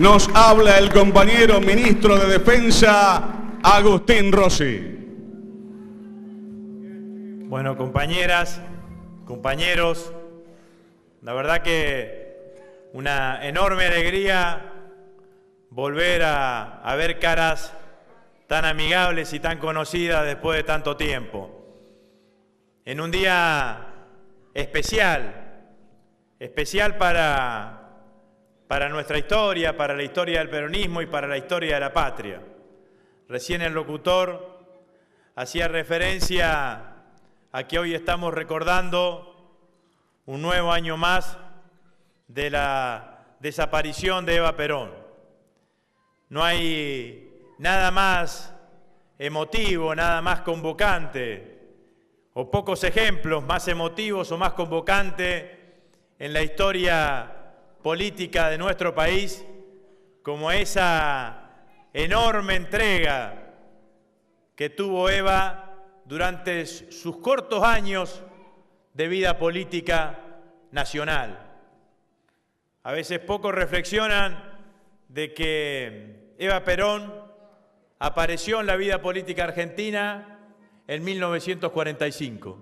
nos habla el compañero ministro de Defensa, Agustín Rossi. Bueno, compañeras, compañeros, la verdad que una enorme alegría volver a ver caras tan amigables y tan conocidas después de tanto tiempo. En un día especial para nuestra historia, para la historia del peronismo y para la historia de la patria. Recién el locutor hacía referencia a que hoy estamos recordando un nuevo año más de la desaparición de Eva Perón. No hay nada más emotivo, nada más convocante, o pocos ejemplos más emotivos o más convocantes en la historia política de nuestro país, como esa enorme entrega que tuvo Eva durante sus cortos años de vida política nacional. A veces pocos reflexionan de que Eva Perón apareció en la vida política argentina en 1945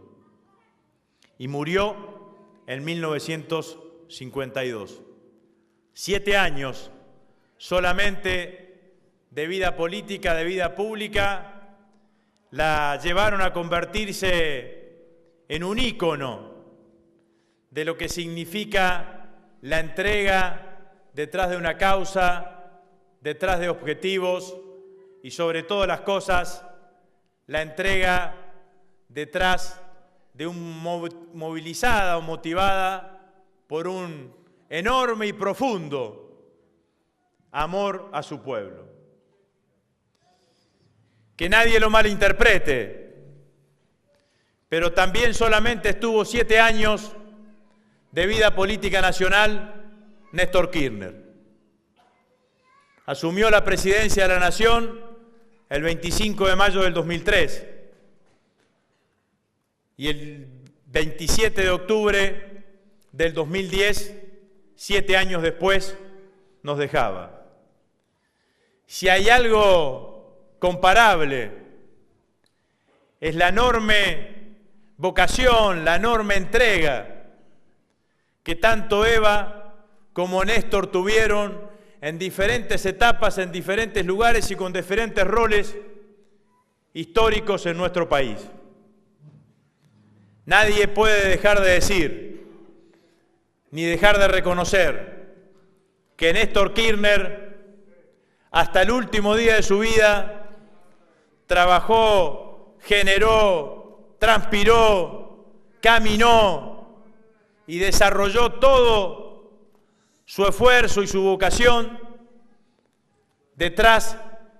y murió en 1952. 7 años solamente de vida política, de vida pública, la llevaron a convertirse en un ícono de lo que significa la entrega detrás de una causa, detrás de objetivos y sobre todas las cosas, la entrega detrás de movilizada o motivada por un enorme y profundo amor a su pueblo. Que nadie lo malinterprete, pero también solamente estuvo 7 años de vida política nacional Néstor Kirchner. Asumió la presidencia de la Nación el 25 de mayo del 2003 y el 27 de octubre del 2010, 7 años después, nos dejaba. Si hay algo comparable, es la enorme vocación, la enorme entrega que tanto Eva como Néstor tuvieron en diferentes etapas, en diferentes lugares y con diferentes roles históricos en nuestro país. Nadie puede dejar de decir, ni dejar de reconocer, que Néstor Kirchner, hasta el último día de su vida, trabajó, generó, transpiró, caminó y desarrolló todo su esfuerzo y su vocación detrás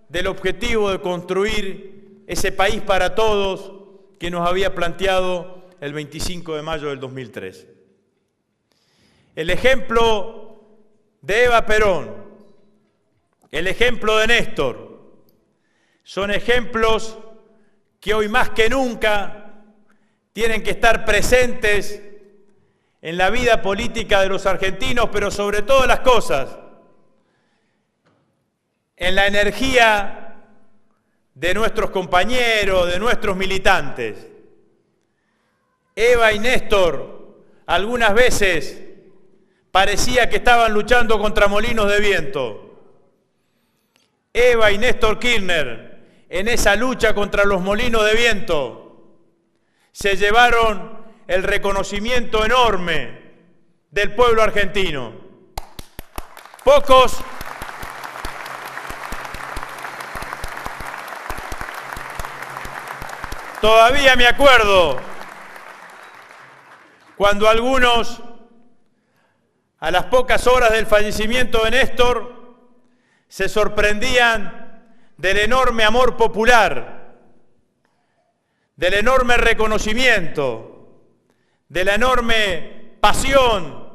del objetivo de construir ese país para todos que nos había planteado el 25 de mayo del 2003. El ejemplo de Eva Perón, el ejemplo de Néstor, son ejemplos que hoy más que nunca tienen que estar presentes en la vida política de los argentinos, pero sobre todas las cosas, en la energía de nuestros compañeros, de nuestros militantes. Eva y Néstor algunas veces parecía que estaban luchando contra molinos de viento. Eva y Néstor Kirchner, en esa lucha contra los molinos de viento, se llevaron el reconocimiento enorme del pueblo argentino. Pocos todavía me acuerdo cuando algunos, a las pocas horas del fallecimiento de Néstor, se sorprendían del enorme amor popular, del enorme reconocimiento, de la enorme pasión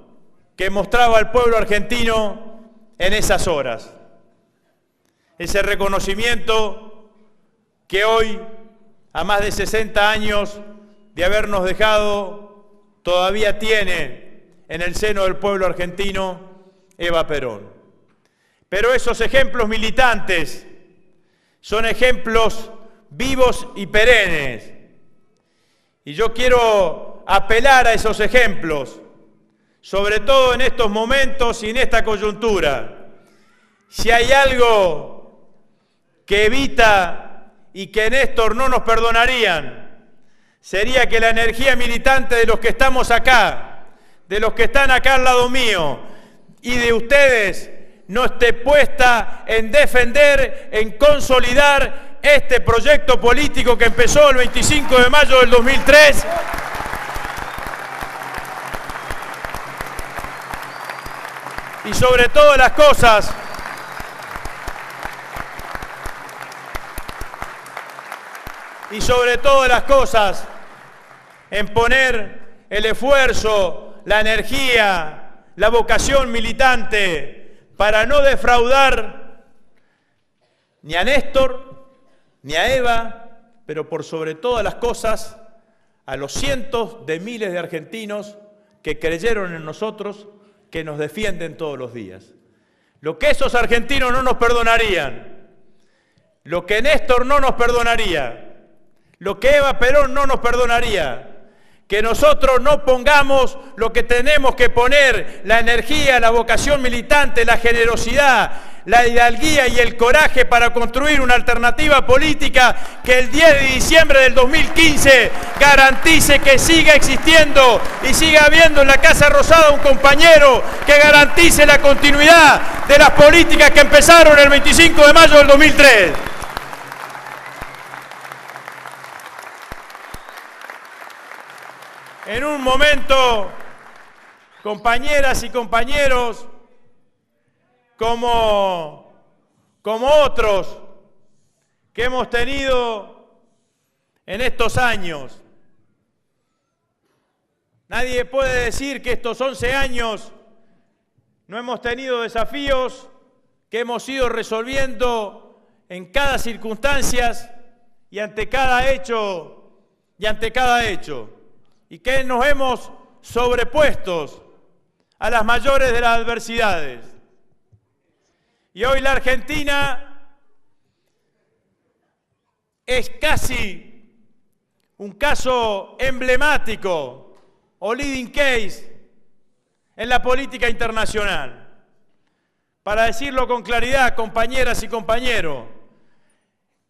que mostraba el pueblo argentino en esas horas. Ese reconocimiento que hoy, a más de 60 años de habernos dejado, todavía tiene en el seno del pueblo argentino Eva Perón. Pero esos ejemplos militantes son ejemplos vivos y perennes. Y yo quiero apelar a esos ejemplos, sobre todo en estos momentos y en esta coyuntura. Si hay algo que Evita y que Néstor no nos perdonarían, sería que la energía militante de los que estamos acá, de los que están acá al lado mío y de ustedes, no esté puesta en defender, en consolidar este proyecto político que empezó el 25 de mayo del 2003 y sobre todas las cosas, en poner el esfuerzo, la energía, la vocación militante para no defraudar ni a Néstor, ni a Eva, pero por sobre todas las cosas, a los cientos de miles de argentinos que creyeron en nosotros, que nos defienden todos los días. Lo que esos argentinos no nos perdonarían, lo que Néstor no nos perdonaría, lo que Eva Perón no nos perdonaría, que nosotros no pongamos lo que tenemos que poner, la energía, la vocación militante, la generosidad, la hidalguía y el coraje para construir una alternativa política que el 10 de diciembre del 2015 garantice que siga existiendo y siga habiendo en la Casa Rosada un compañero que garantice la continuidad de las políticas que empezaron el 25 de mayo del 2003. En un momento, compañeras y compañeros, como otros que hemos tenido en estos años. Nadie puede decir que estos 11 años no hemos tenido desafíos que hemos ido resolviendo en cada circunstancia y ante cada hecho, y que nos hemos sobrepuesto a las mayores de las adversidades. Y hoy la Argentina es casi un caso emblemático o leading case en la política internacional. Para decirlo con claridad, compañeras y compañeros,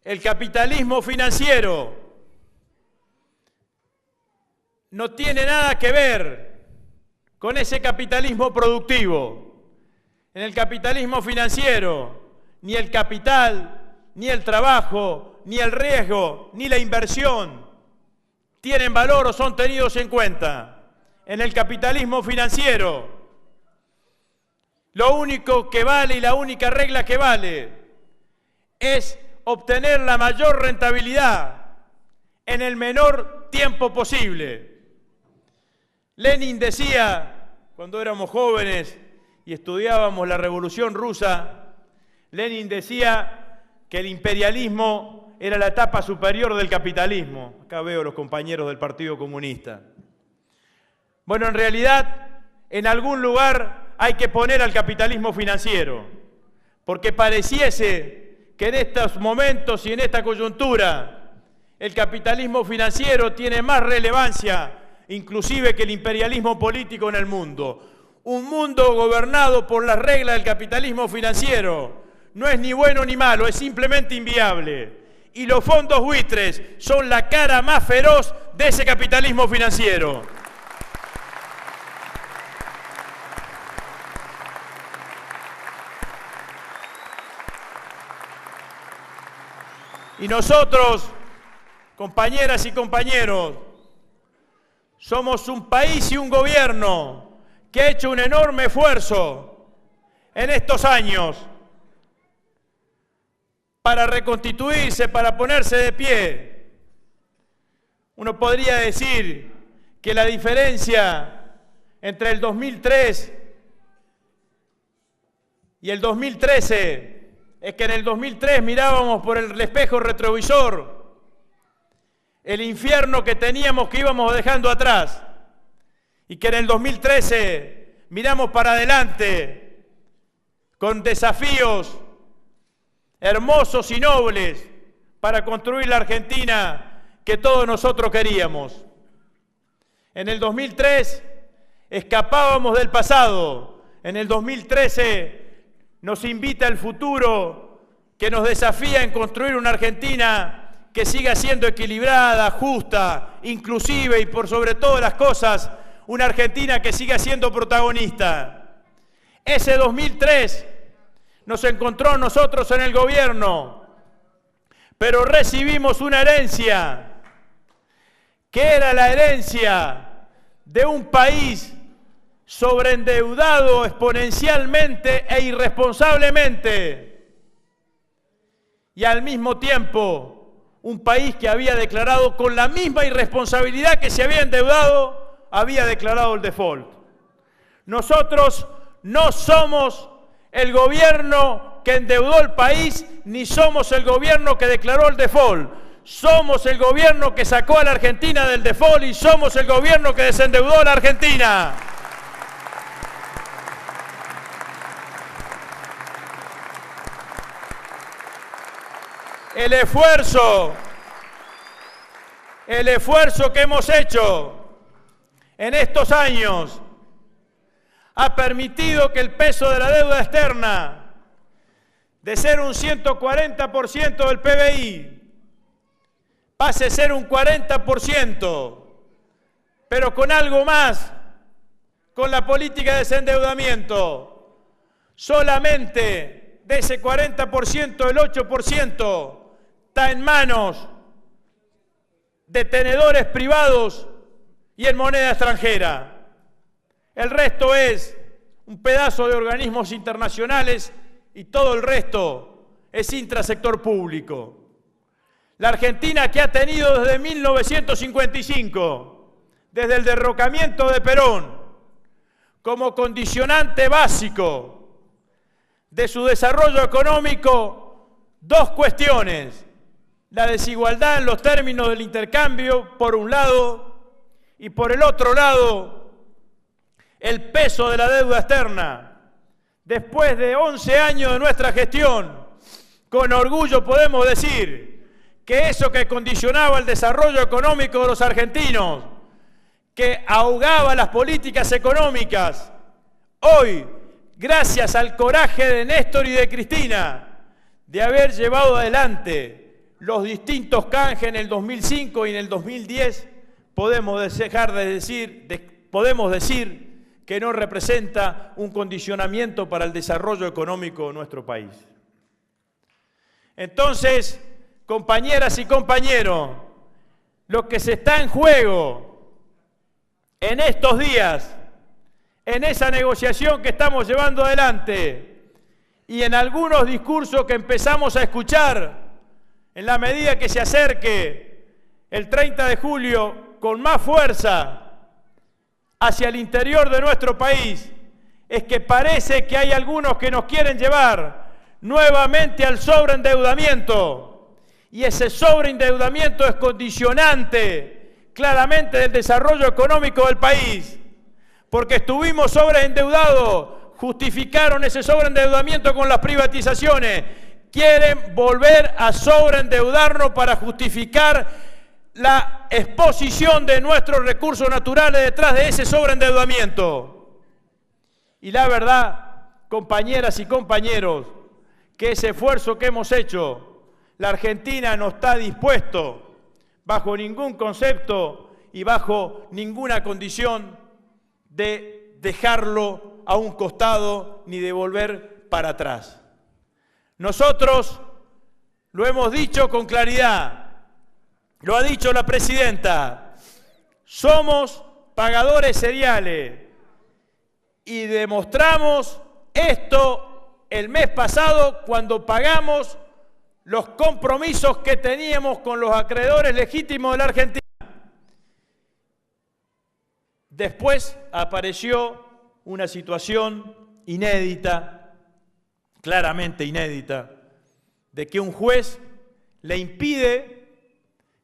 el capitalismo financiero no tiene nada que ver con ese capitalismo productivo. En el capitalismo financiero, ni el capital, ni el trabajo, ni el riesgo, ni la inversión tienen valor o son tenidos en cuenta. En el capitalismo financiero, lo único que vale y la única regla que vale es obtener la mayor rentabilidad en el menor tiempo posible. Lenin decía, cuando éramos jóvenes y estudiábamos la Revolución Rusa, Lenin decía que el imperialismo era la etapa superior del capitalismo. Acá veo los compañeros del Partido Comunista. Bueno, en realidad, en algún lugar hay que poner al capitalismo financiero, porque pareciese que en estos momentos y en esta coyuntura el capitalismo financiero tiene más relevancia inclusive que el imperialismo político en el mundo. Un mundo gobernado por las reglas del capitalismo financiero no es ni bueno ni malo, es simplemente inviable. Y los fondos buitres son la cara más feroz de ese capitalismo financiero. Y nosotros, compañeras y compañeros, somos un país y un gobierno que ha hecho un enorme esfuerzo en estos años para reconstituirse, para ponerse de pie. Uno podría decir que la diferencia entre el 2003 y el 2013 es que en el 2003 mirábamos por el espejo retrovisor el infierno que teníamos, que íbamos dejando atrás, y que en el 2013 miramos para adelante con desafíos hermosos y nobles para construir la Argentina que todos nosotros queríamos. En el 2003 escapábamos del pasado. En el 2013 nos invita el futuro que nos desafía en construir una Argentina que siga siendo equilibrada, justa, inclusiva y por sobre todas las cosas, una Argentina que siga siendo protagonista. Ese 2003 nos encontró a nosotros en el gobierno, pero recibimos una herencia, que era la herencia de un país sobreendeudado exponencialmente e irresponsablemente, y al mismo tiempo un país que había declarado con la misma irresponsabilidad que se había endeudado, había declarado el default. Nosotros no somos el gobierno que endeudó el país, ni somos el gobierno que declaró el default. Somos el gobierno que sacó a la Argentina del default y somos el gobierno que desendeudó a la Argentina. El esfuerzo que hemos hecho en estos años ha permitido que el peso de la deuda externa, de ser un 140% del PBI, pase a ser un 40%, pero con algo más, con la política de desendeudamiento. Solamente de ese 40%, el 8% está en manos de tenedores privados y en moneda extranjera. El resto es un pedazo de organismos internacionales y todo el resto es intrasector público. La Argentina, que ha tenido desde 1955, desde el derrocamiento de Perón, como condicionante básico de su desarrollo económico, dos cuestiones: la desigualdad en los términos del intercambio, por un lado, y por el otro lado, el peso de la deuda externa. Después de 11 años de nuestra gestión, con orgullo podemos decir que eso que condicionaba el desarrollo económico de los argentinos, que ahogaba las políticas económicas, hoy, gracias al coraje de Néstor y de Cristina, de haber llevado adelante los distintos canjes en el 2005 y en el 2010, podemos decir que no representa un condicionamiento para el desarrollo económico de nuestro país. Entonces, compañeras y compañeros, lo que se está en juego en estos días, en esa negociación que estamos llevando adelante y en algunos discursos que empezamos a escuchar en la medida que se acerque el 30 de julio con más fuerza hacia el interior de nuestro país, es que parece que hay algunos que nos quieren llevar nuevamente al sobreendeudamiento, y ese sobreendeudamiento es condicionante claramente del desarrollo económico del país, porque estuvimos sobreendeudados, justificaron ese sobreendeudamiento con las privatizaciones, quieren volver a sobreendeudarnos para justificar la exposición de nuestros recursos naturales detrás de ese sobreendeudamiento. Y la verdad, compañeras y compañeros, que ese esfuerzo que hemos hecho, la Argentina no está dispuesto, bajo ningún concepto y bajo ninguna condición, de dejarlo a un costado ni de volver para atrás. Nosotros lo hemos dicho con claridad, lo ha dicho la presidenta, somos pagadores seriales y demostramos esto el mes pasado cuando pagamos los compromisos que teníamos con los acreedores legítimos de la Argentina. Después apareció una situación inédita, claramente inédita, de que un juez le impide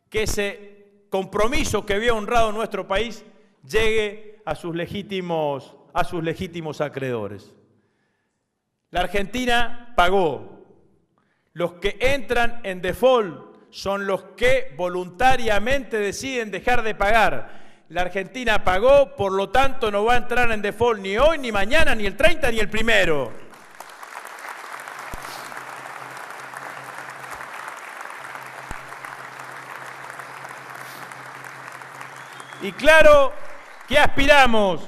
que ese compromiso que había honrado nuestro país llegue a sus legítimos acreedores. La Argentina pagó. Los que entran en default son los que voluntariamente deciden dejar de pagar. La Argentina pagó, por lo tanto no va a entrar en default ni hoy, ni mañana, ni el 30, ni el 1. Y claro que aspiramos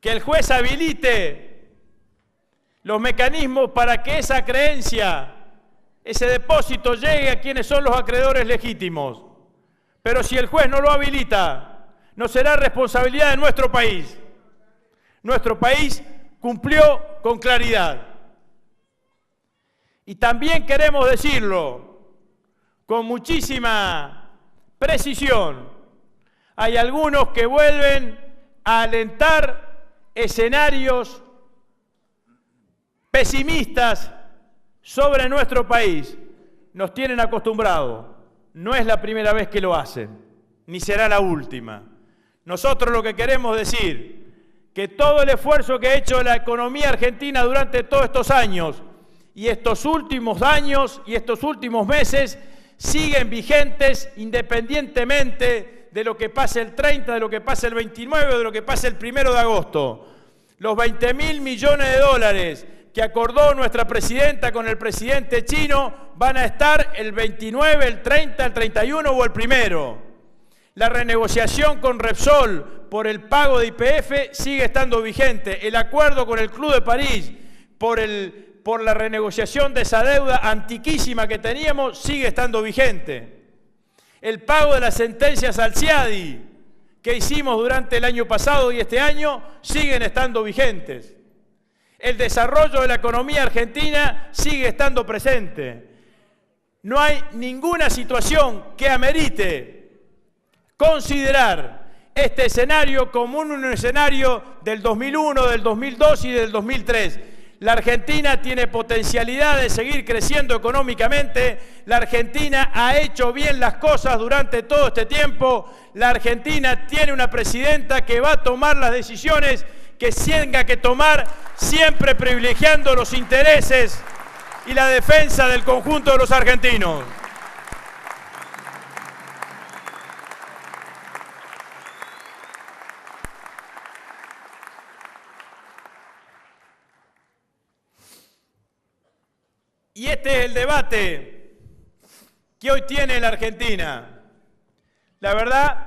que el juez habilite los mecanismos para que esa creencia, ese depósito llegue a quienes son los acreedores legítimos. Pero si el juez no lo habilita, no será responsabilidad de nuestro país. Nuestro país cumplió con claridad. Y también queremos decirlo con muchísima precisión. Hay algunos que vuelven a alentar escenarios pesimistas sobre nuestro país. Nos tienen acostumbrados. No es la primera vez que lo hacen, ni será la última. Nosotros lo que queremos decir, que todo el esfuerzo que ha hecho la economía argentina durante todos estos años, y estos últimos años y estos últimos meses, siguen vigentes independientemente de lo que pase el 30, de lo que pase el 29 o de lo que pase el 1 de agosto. Los 20.000 millones de dólares que acordó nuestra presidenta con el presidente chino van a estar el 29, el 30, el 31 o el 1. La renegociación con Repsol por el pago de YPF sigue estando vigente. El acuerdo con el Club de París por la renegociación de esa deuda antiquísima que teníamos sigue estando vigente. El pago de las sentencias al CIADI que hicimos durante el año pasado y este año siguen estando vigentes. El desarrollo de la economía argentina sigue estando presente. No hay ninguna situación que amerite considerar este escenario como un escenario del 2001, del 2002 y del 2003. La Argentina tiene potencialidad de seguir creciendo económicamente. La Argentina ha hecho bien las cosas durante todo este tiempo. La Argentina tiene una presidenta que va a tomar las decisiones que tenga que tomar, siempre privilegiando los intereses y la defensa del conjunto de los argentinos. Y este es el debate que hoy tiene la Argentina. La verdad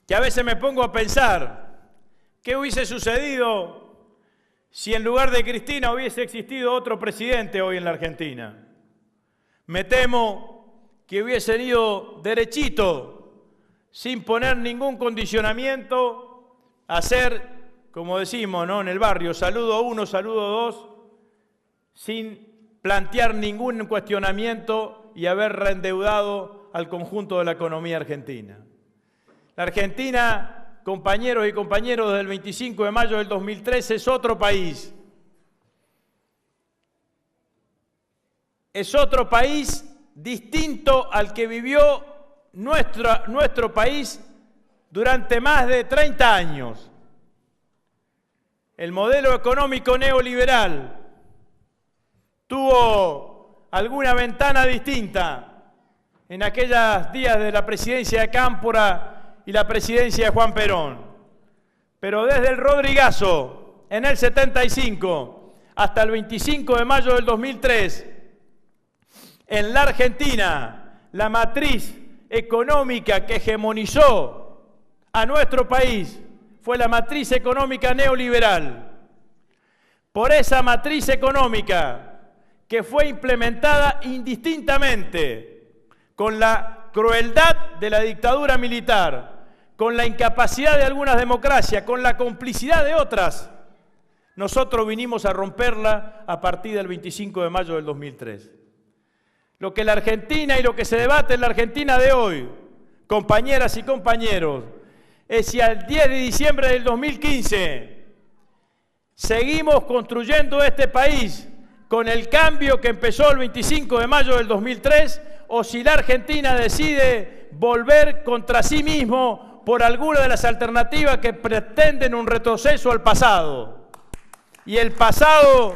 que a veces me pongo a pensar qué hubiese sucedido si en lugar de Cristina hubiese existido otro presidente hoy en la Argentina. Me temo que hubiesen ido derechito, sin poner ningún condicionamiento, a hacer, como decimos, ¿no?, en el barrio, saludo 1, saludo 2, sin plantear ningún cuestionamiento y haber reendeudado al conjunto de la economía argentina. La Argentina, compañeros y compañeros, desde el 25 de mayo del 2013 es otro país. Es otro país distinto al que vivió nuestro país durante más de 30 años. El modelo económico neoliberal tuvo alguna ventana distinta en aquellos días de la presidencia de Cámpora y la presidencia de Juan Perón. Pero desde el Rodrigazo, en el 75, hasta el 25 de mayo del 2003, en la Argentina, la matriz económica que hegemonizó a nuestro país fue la matriz económica neoliberal. Por esa matriz económica que fue implementada indistintamente con la crueldad de la dictadura militar, con la incapacidad de algunas democracias, con la complicidad de otras, nosotros vinimos a romperla a partir del 25 de mayo del 2003. Lo que la Argentina y lo que se debate en la Argentina de hoy, compañeras y compañeros, es si al 10 de diciembre del 2015 seguimos construyendo este país con el cambio que empezó el 25 de mayo del 2003, o si la Argentina decide volver contra sí mismo por alguna de las alternativas que pretenden un retroceso al pasado. Y el pasado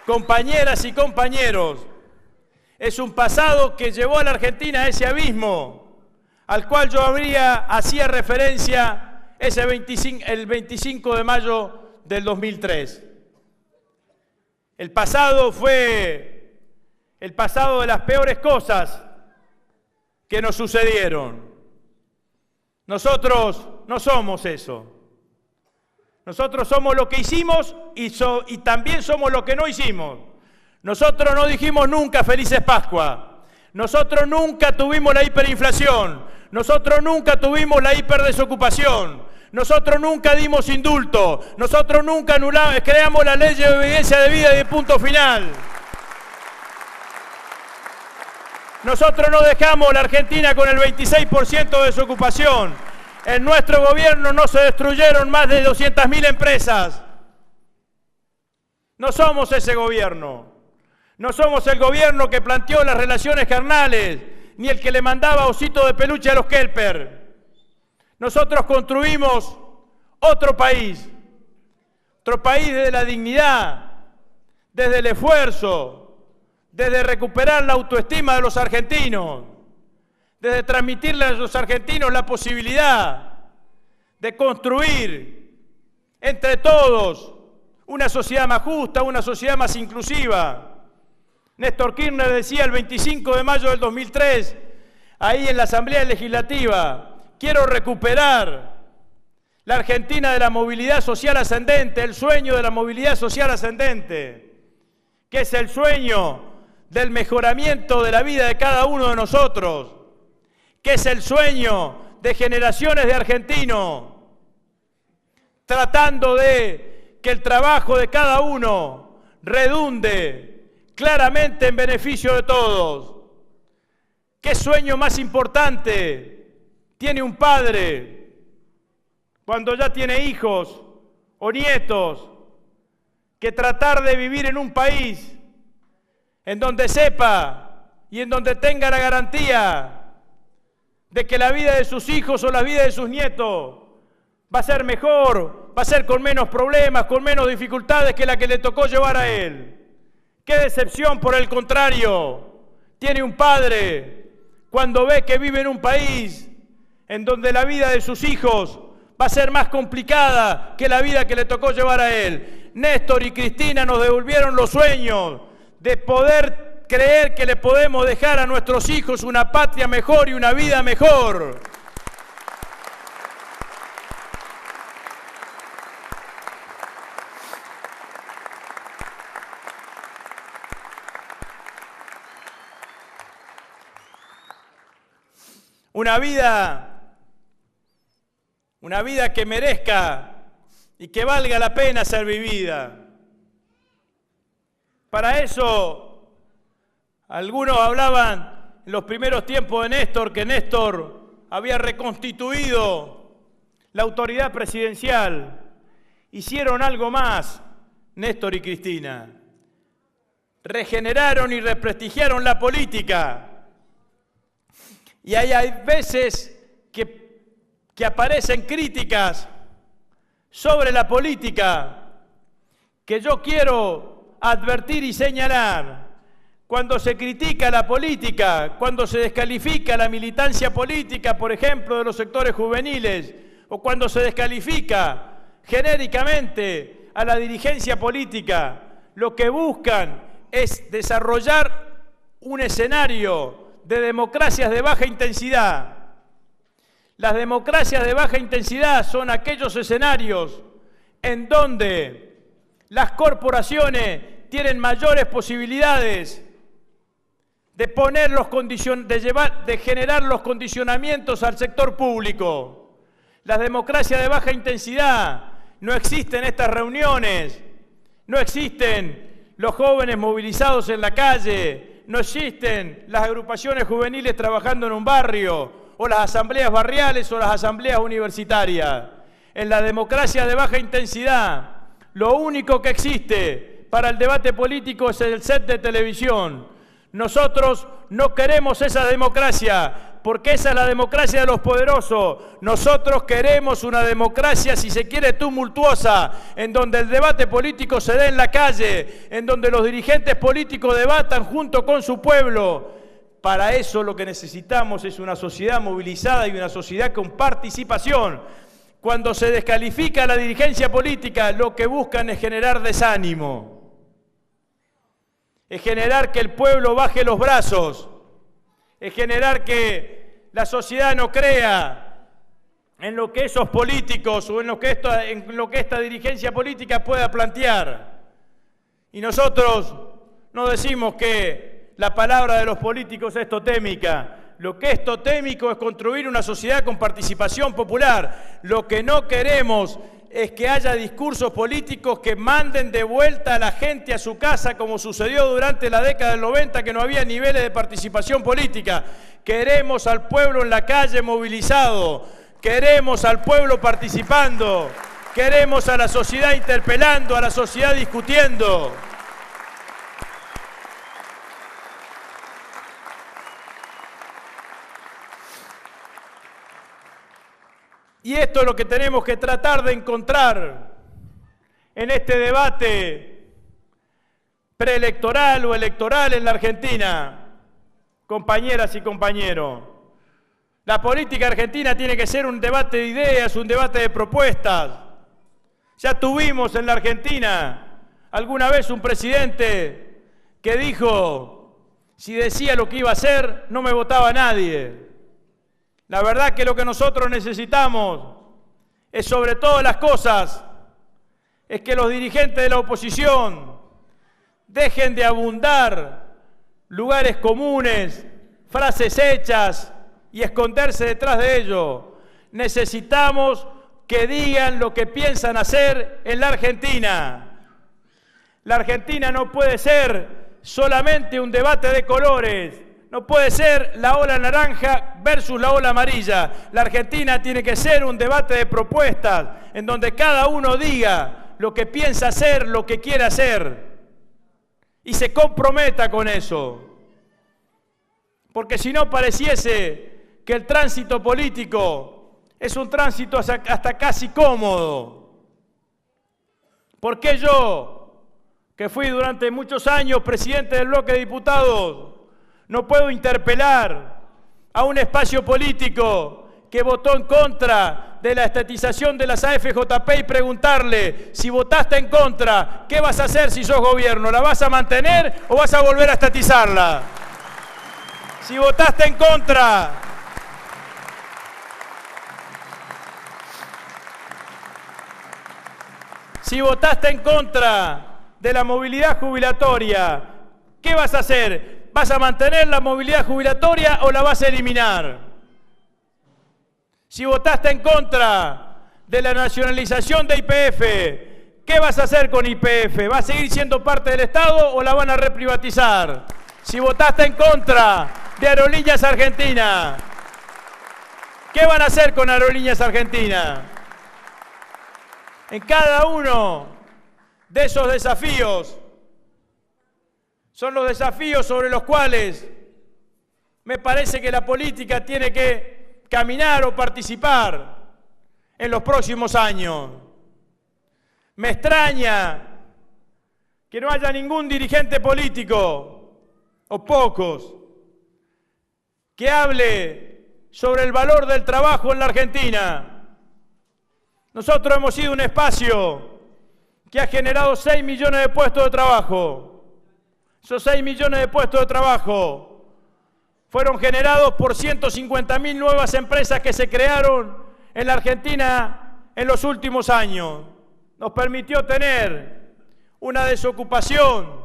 compañeras y compañeros, es un pasado que llevó a la Argentina a ese abismo al cual yo hacía referencia el 25 de mayo del 2003. El pasado fue el pasado de las peores cosas que nos sucedieron. Nosotros no somos eso. Nosotros somos lo que hicimos y también somos lo que no hicimos. Nosotros no dijimos nunca Felices Pascua. Nosotros nunca tuvimos la hiperinflación. Nosotros nunca tuvimos la hiperdesocupación. Nosotros nunca dimos indulto. Nosotros nunca creamos la ley de obediencia debida y de punto final. Nosotros no dejamos la Argentina con el 26% de desocupación. En nuestro gobierno no se destruyeron más de 200.000 empresas. No somos ese gobierno. No somos el gobierno que planteó las relaciones carnales, ni el que le mandaba osito de peluche a los Kelper. Nosotros construimos otro país desde la dignidad, desde el esfuerzo, desde recuperar la autoestima de los argentinos, desde transmitirle a los argentinos la posibilidad de construir entre todos una sociedad más justa, una sociedad más inclusiva. Néstor Kirchner decía el 25 de mayo del 2003, ahí en la Asamblea Legislativa, quiero recuperar la Argentina de la movilidad social ascendente, el sueño de la movilidad social ascendente, que es el sueño del mejoramiento de la vida de cada uno de nosotros, que es el sueño de generaciones de argentinos, tratando de que el trabajo de cada uno redunde claramente en beneficio de todos. ¿Qué sueño más importante tiene un padre cuando ya tiene hijos o nietos que tratar de vivir en un país en donde sepa y en donde tenga la garantía de que la vida de sus hijos o la vida de sus nietos va a ser mejor, va a ser con menos problemas, con menos dificultades que la que le tocó llevar a él? ¡Qué decepción, por el contrario, tiene un padre cuando ve que vive en un país en donde la vida de sus hijos va a ser más complicada que la vida que le tocó llevar a él? Néstor y Cristina nos devolvieron los sueños de poder creer que le podemos dejar a nuestros hijos una patria mejor y una vida mejor. Una vida que merezca y que valga la pena ser vivida. Para eso, algunos hablaban en los primeros tiempos de Néstor, que Néstor había reconstituido la autoridad presidencial. Hicieron algo más, Néstor y Cristina. Regeneraron y represtigiaron la política. Y hay veces que aparecen críticas sobre la política que yo quiero advertir y señalar. Cuando se critica la política, cuando se descalifica la militancia política, por ejemplo, de los sectores juveniles, o cuando se descalifica genéricamente a la dirigencia política, lo que buscan es desarrollar un escenario de democracias de baja intensidad. Las democracias de baja intensidad son aquellos escenarios en donde las corporaciones tienen mayores posibilidades de generar los condicionamientos al sector público. Las democracias de baja intensidad, no existen estas reuniones, no existen los jóvenes movilizados en la calle, no existen las agrupaciones juveniles trabajando en un barrio, o las asambleas barriales o las asambleas universitarias. En la democracia de baja intensidad, lo único que existe para el debate político es el set de televisión. Nosotros no queremos esa democracia, porque esa es la democracia de los poderosos. Nosotros queremos una democracia, si se quiere, tumultuosa, en donde el debate político se dé en la calle, en donde los dirigentes políticos debatan junto con su pueblo. Para eso lo que necesitamos es una sociedad movilizada y una sociedad con participación. Cuando se descalifica la dirigencia política, lo que buscan es generar desánimo, es generar que el pueblo baje los brazos, es generar que la sociedad no crea en lo que esos políticos o en lo que esta dirigencia política pueda plantear. Y nosotros no decimos que la palabra de los políticos es totémica. Lo que es totémico es construir una sociedad con participación popular. Lo que no queremos es que haya discursos políticos que manden de vuelta a la gente a su casa, como sucedió durante la década del 90, que no había niveles de participación política. Queremos al pueblo en la calle movilizado, queremos al pueblo participando, queremos a la sociedad interpelando, a la sociedad discutiendo. Y esto es lo que tenemos que tratar de encontrar en este debate preelectoral o electoral en la Argentina, compañeras y compañeros. La política argentina tiene que ser un debate de ideas, un debate de propuestas. Ya tuvimos en la Argentina alguna vez un presidente que dijo, si decía lo que iba a hacer, no me votaba nadie. La verdad que lo que nosotros necesitamos es, sobre todas las cosas, es que los dirigentes de la oposición dejen de abundar lugares comunes, frases hechas y esconderse detrás de ello. Necesitamos que digan lo que piensan hacer en la Argentina. La Argentina no puede ser solamente un debate de colores. No puede ser la ola naranja versus la ola amarilla. La Argentina tiene que ser un debate de propuestas en donde cada uno diga lo que piensa hacer, lo que quiere hacer y se comprometa con eso. Porque si no pareciese que el tránsito político es un tránsito hasta casi cómodo. ¿Por qué yo, que fui durante muchos años presidente del bloque de diputados, no puedo interpelar a un espacio político que votó en contra de la estatización de las AFJP y preguntarle, si votaste en contra, ¿qué vas a hacer si sos gobierno? ¿La vas a mantener o vas a volver a estatizarla? Si votaste en contra, de la movilidad jubilatoria, ¿qué vas a hacer? ¿Vas a mantener la movilidad jubilatoria o la vas a eliminar? Si votaste en contra de la nacionalización de YPF, ¿qué vas a hacer con YPF? ¿Va a seguir siendo parte del Estado o la van a reprivatizar? Si votaste en contra de Aerolíneas Argentinas, ¿qué van a hacer con Aerolíneas Argentinas? En cada uno de esos desafíos son los desafíos sobre los cuales me parece que la política tiene que caminar o participar en los próximos años. Me extraña que no haya ningún dirigente político, o pocos, que hable sobre el valor del trabajo en la Argentina. Nosotros hemos sido un espacio que ha generado 6 millones de puestos de trabajo. Esos 6 millones de puestos de trabajo fueron generados por 150.000 nuevas empresas que se crearon en la Argentina en los últimos años. Nos permitió tener una desocupación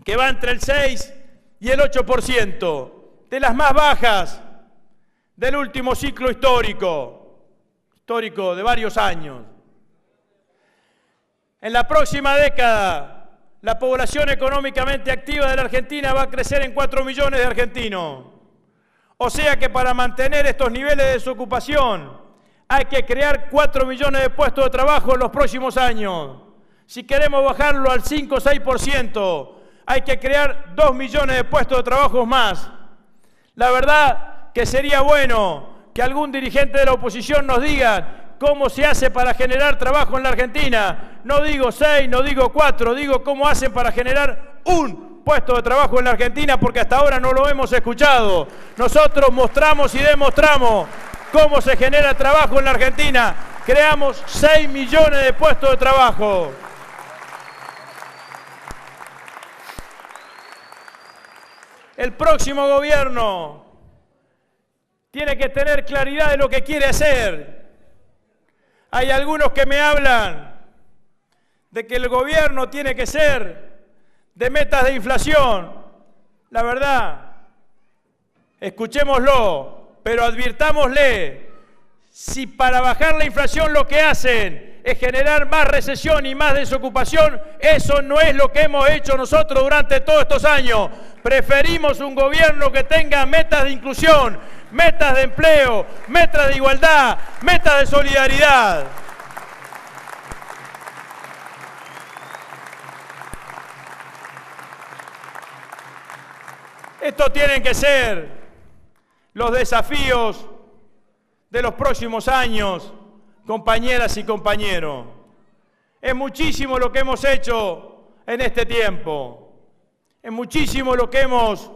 que va entre el 6 y el 8%, de las más bajas del último ciclo histórico de varios años. En la próxima década, la población económicamente activa de la Argentina va a crecer en 4 millones de argentinos. O sea que para mantener estos niveles de desocupación hay que crear 4 millones de puestos de trabajo en los próximos años. Si queremos bajarlo al 5 o 6%, hay que crear 2 millones de puestos de trabajo más. La verdad que sería bueno que algún dirigente de la oposición nos diga cómo se hace para generar trabajo en la Argentina. No digo 6, no digo 4, digo cómo hacen para generar un puesto de trabajo en la Argentina, porque hasta ahora no lo hemos escuchado. Nosotros mostramos y demostramos cómo se genera trabajo en la Argentina. Creamos 6 millones de puestos de trabajo. El próximo gobierno tiene que tener claridad de lo que quiere hacer. Hay algunos que me hablan de que el gobierno tiene que ser de metas de inflación. La verdad, escuchémoslo, pero advirtámosle, si para bajar la inflación lo que hacen es generar más recesión y más desocupación, eso no es lo que hemos hecho nosotros durante todos estos años. Preferimos un gobierno que tenga metas de inclusión, metas de empleo, metas de igualdad, metas de solidaridad. Estos tienen que ser los desafíos de los próximos años, compañeras y compañeros. Es muchísimo lo que hemos hecho en este tiempo. Es muchísimo lo que hemos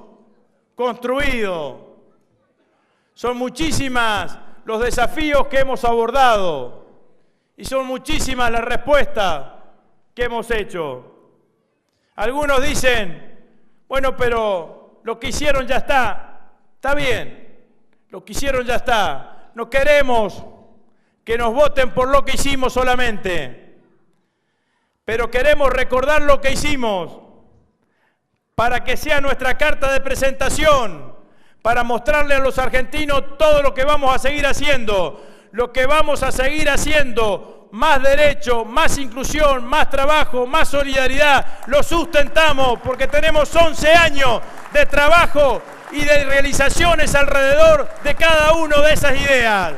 construido. Son muchísimas los desafíos que hemos abordado y son muchísimas las respuestas que hemos hecho. Algunos dicen, bueno, pero lo que hicieron ya está. Está bien, lo que hicieron ya está. No queremos que nos voten por lo que hicimos solamente, pero queremos recordar lo que hicimos para que sea nuestra carta de presentación, para mostrarle a los argentinos todo lo que vamos a seguir haciendo, lo que vamos a seguir haciendo, más derecho, más inclusión, más trabajo, más solidaridad, lo sustentamos porque tenemos 11 años de trabajo y de realizaciones alrededor de cada una de esas ideas.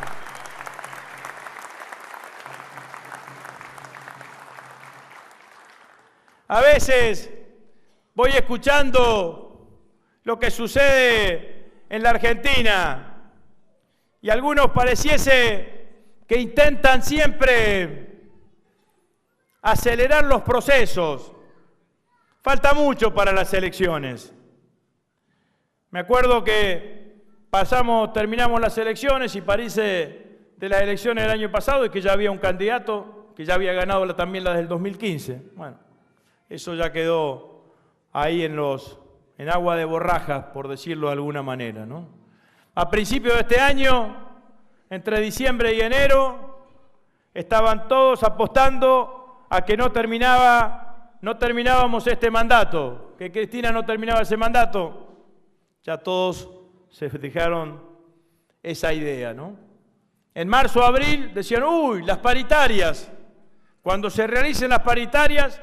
A veces voy escuchando lo que sucede en la Argentina y algunos pareciese que intentan siempre acelerar los procesos. Falta mucho para las elecciones. Me acuerdo que terminamos las elecciones y parece de las elecciones del año pasado y que ya había un candidato que ya había ganado también la del 2015. Bueno, eso ya quedó ahí en agua de borrajas, por decirlo de alguna manera, ¿no? A principios de este año, entre diciembre y enero, estaban todos apostando a que no terminábamos este mandato, que Cristina no terminaba ese mandato. Ya todos se dejaron esa idea, ¿no? En marzo, abril decían, uy, las paritarias. Cuando se realicen las paritarias,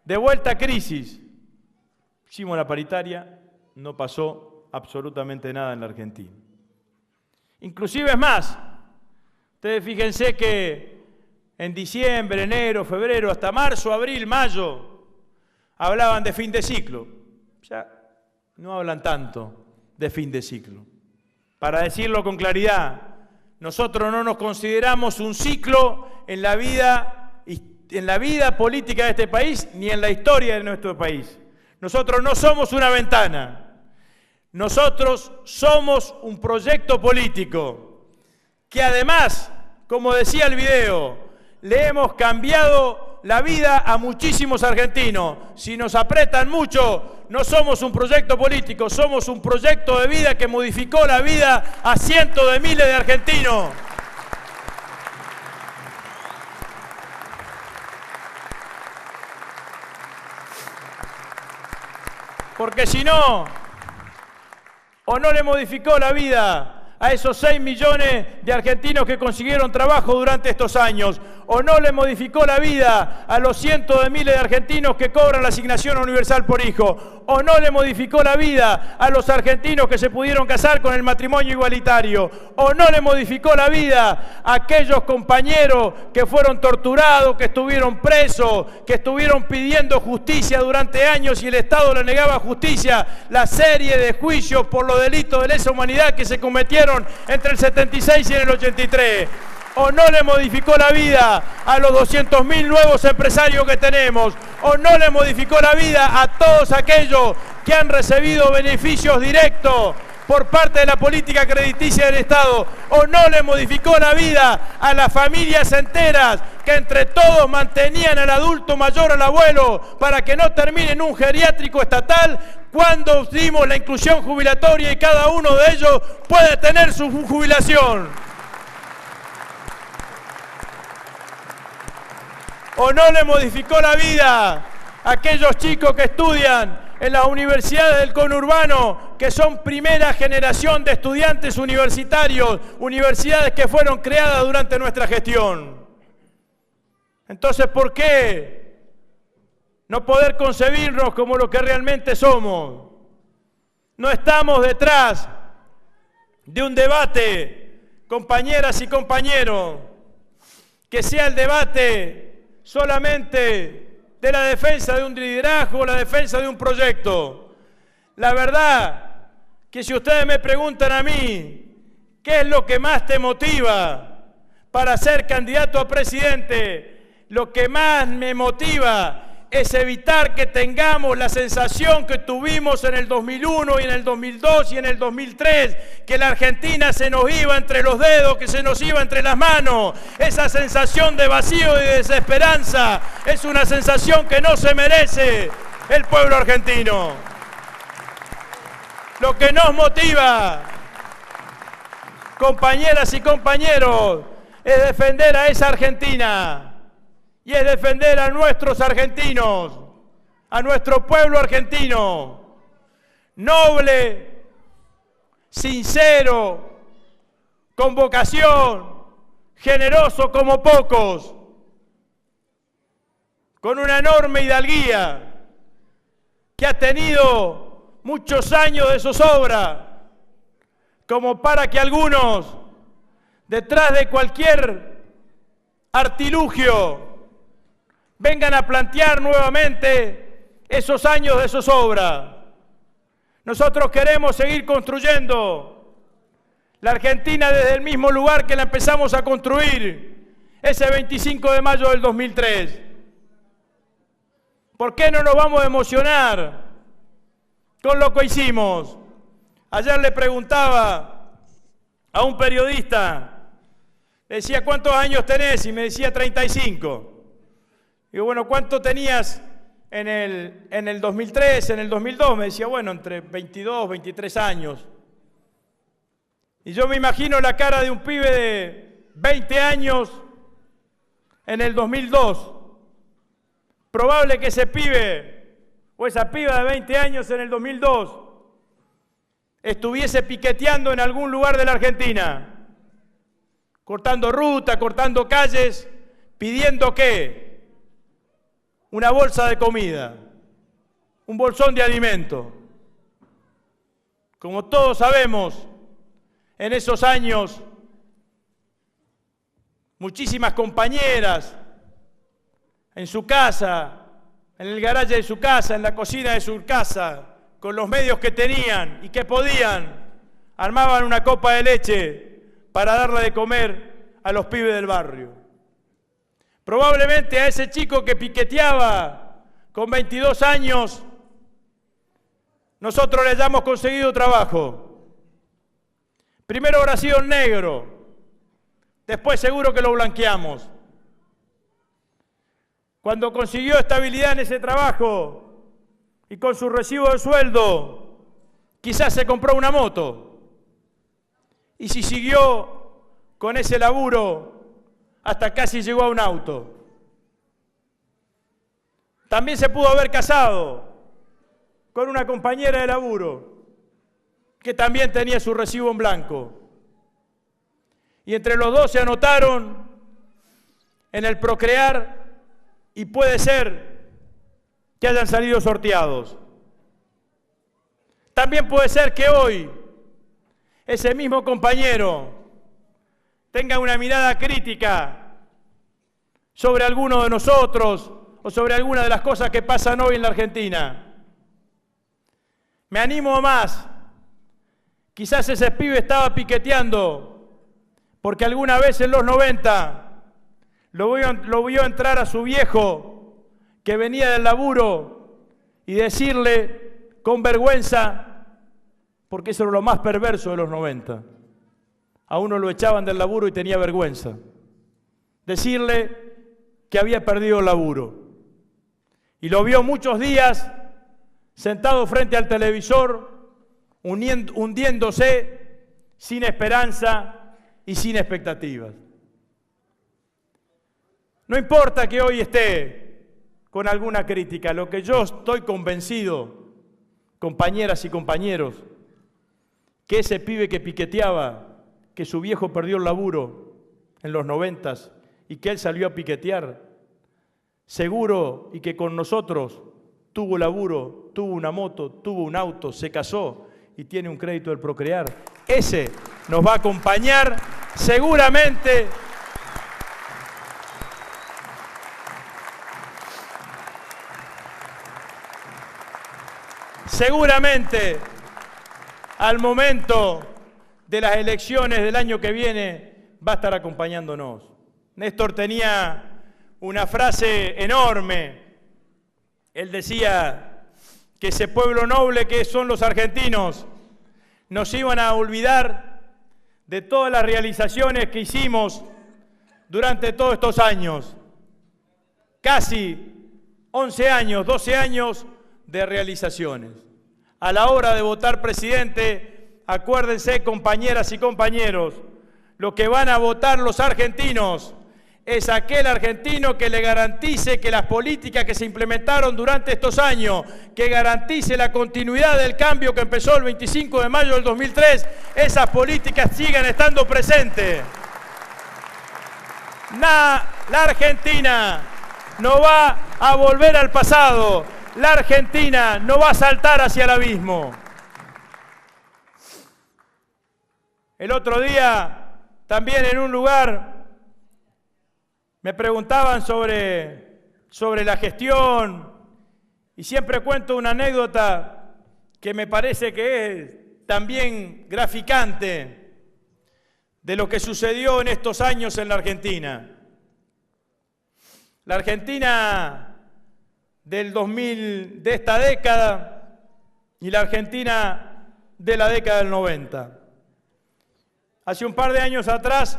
de vuelta a crisis. Hicimos la paritaria, no pasó absolutamente nada en la Argentina. Inclusive es más, ustedes fíjense que en diciembre, enero, febrero, hasta marzo, abril, mayo, hablaban de fin de ciclo. Ya no hablan tanto de fin de ciclo. Para decirlo con claridad, nosotros no nos consideramos un ciclo en la vida política de este país ni en la historia de nuestro país. Nosotros no somos una ventana. Nosotros somos un proyecto político que además, como decía el video, le hemos cambiado la vida a muchísimos argentinos. Si nos apretan mucho, no somos un proyecto político, somos un proyecto de vida que modificó la vida a cientos de miles de argentinos. Porque si no, o no le modificó la vida a esos 6 millones de argentinos que consiguieron trabajo durante estos años? ¿O no le modificó la vida a los cientos de miles de argentinos que cobran la asignación universal por hijo? ¿O no le modificó la vida a los argentinos que se pudieron casar con el matrimonio igualitario? ¿O no le modificó la vida a aquellos compañeros que fueron torturados, que estuvieron presos, que estuvieron pidiendo justicia durante años y el Estado le negaba justicia? La serie de juicios por los delitos de lesa humanidad que se cometieron entre el 76 y el 83. ¿O no le modificó la vida a los 200.000 nuevos empresarios que tenemos? ¿O no le modificó la vida a todos aquellos que han recibido beneficios directos por parte de la política crediticia del Estado? ¿O no le modificó la vida a las familias enteras que entre todos mantenían al adulto mayor, al abuelo, para que no termine en un geriátrico estatal cuando dimos la inclusión jubilatoria y cada uno de ellos puede tener su jubilación? ¿O no le modificó la vida a aquellos chicos que estudian en las universidades del conurbano, que son primera generación de estudiantes universitarios, universidades que fueron creadas durante nuestra gestión? Entonces, ¿por qué no poder concebirnos como lo que realmente somos? No estamos detrás de un debate, compañeras y compañeros, que sea el debate solamente de la defensa de un liderazgo o la defensa de un proyecto. La verdad que si ustedes me preguntan a mí, ¿qué es lo que más te motiva para ser candidato a presidente? Lo que más me motiva es evitar que tengamos la sensación que tuvimos en el 2001 y en el 2002 y en el 2003, que la Argentina se nos iba entre los dedos, que se nos iba entre las manos. Esa sensación de vacío y de desesperanza es una sensación que no se merece el pueblo argentino. Lo que nos motiva, compañeras y compañeros, es defender a esa Argentina. Y es defender a nuestros argentinos, a nuestro pueblo argentino, noble, sincero, con vocación, generoso como pocos, con una enorme hidalguía, que ha tenido muchos años de zozobra, como para que algunos, detrás de cualquier artilugio, vengan a plantear nuevamente esos años de zozobra. Nosotros queremos seguir construyendo la Argentina desde el mismo lugar que la empezamos a construir ese 25 de mayo del 2003. ¿Por qué no nos vamos a emocionar con lo que hicimos? Ayer le preguntaba a un periodista, le decía, ¿cuántos años tenés? Y me decía 35. Digo, bueno, ¿cuánto tenías en el 2003, en el 2002? Me decía, bueno, entre 22, 23 años. Y yo me imagino la cara de un pibe de 20 años en el 2002. Probable que ese pibe o esa piba de 20 años en el 2002 estuviese piqueteando en algún lugar de la Argentina, cortando ruta, cortando calles, pidiendo ¿qué? Una bolsa de comida, un bolsón de alimento. Como todos sabemos, en esos años, muchísimas compañeras en su casa, en el garaje de su casa, en la cocina de su casa, con los medios que tenían y que podían, armaban una copa de leche para darle de comer a los pibes del barrio. Probablemente a ese chico que piqueteaba con 22 años, nosotros le hayamos conseguido trabajo. Primero habrá sido negro, después seguro que lo blanqueamos. Cuando consiguió estabilidad en ese trabajo y con su recibo de sueldo, quizás se compró una moto. Y si siguió con ese laburo, hasta casi llegó a un auto. También se pudo haber casado con una compañera de laburo que también tenía su recibo en blanco. y entre los dos se anotaron en el Procrear y puede ser que hayan salido sorteados. También puede ser que hoy ese mismo compañero tenga una mirada crítica sobre alguno de nosotros o sobre alguna de las cosas que pasan hoy en la Argentina. Me animo a más. Quizás ese pibe estaba piqueteando porque alguna vez en los 90 lo vio entrar a su viejo que venía del laburo y decirle con vergüenza, porque eso era lo más perverso de los 90. A uno lo echaban del laburo y tenía vergüenza. Decirle que había perdido el laburo. Y lo vio muchos días sentado frente al televisor, hundiéndose sin esperanza y sin expectativas. No importa que hoy esté con alguna crítica, lo que yo estoy convencido, compañeras y compañeros, que ese pibe que piqueteaba, que su viejo perdió el laburo en los 90s y que él salió a piquetear, seguro y que con nosotros tuvo laburo, tuvo una moto, tuvo un auto, se casó y tiene un crédito del Procrear, ese nos va a acompañar seguramente al momento de las elecciones del año que viene va a estar acompañándonos. Néstor tenía una frase enorme. Él decía que ese pueblo noble que son los argentinos nos iban a olvidar de todas las realizaciones que hicimos durante todos estos años. Casi 11 años, 12 años de realizaciones. A la hora de votar presidente, acuérdense, compañeras y compañeros, lo que van a votar los argentinos es aquel argentino que le garantice que las políticas que se implementaron durante estos años, que garantice la continuidad del cambio que empezó el 25 de mayo del 2003, esas políticas sigan estando presentes. La Argentina no va a volver al pasado, la Argentina no va a saltar hacia el abismo. El otro día, también en un lugar, me preguntaban sobre la gestión y siempre cuento una anécdota que me parece que es también graficante de lo que sucedió en estos años en la Argentina. La Argentina del 2000, de esta década, y la Argentina de la década del 90. Hace un par de años atrás,